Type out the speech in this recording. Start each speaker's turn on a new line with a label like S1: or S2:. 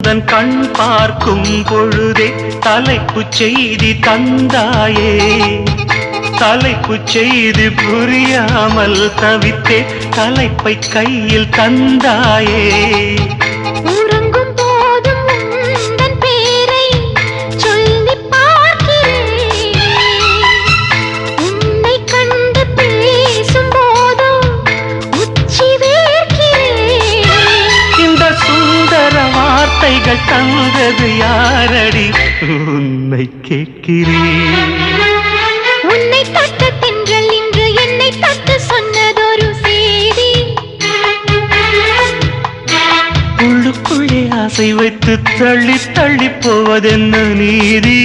S1: உந்தன் கண் பார்க்கும் பொழுதே தலைப்புச் செய்தி தந்தாயே. தலைப்புச் செய்தி புரியாமல் தவித்தே தலைப்பை கையில் தந்தாயே.
S2: உறங்கும் போதும் உந்தன் பேரை சொல்லி பார்க்கிறேன். உன்னை கண்டு பேசும் போதோ உச்சி வேர்க்கிறேன்.
S1: இந்த சுந்தர வார்த்தைகள் தந்தது யாரடி உன்னை கேட்கிறேன்.
S2: உன்னை தொட்ட தென்றல் இன்று என்னை தொட்டு சொன்னதொரு செய்தி.
S1: உள்ளுக்குள்ளே ஆசை வைத்து தள்ளி தள்ளி போவதென்ன நீதி.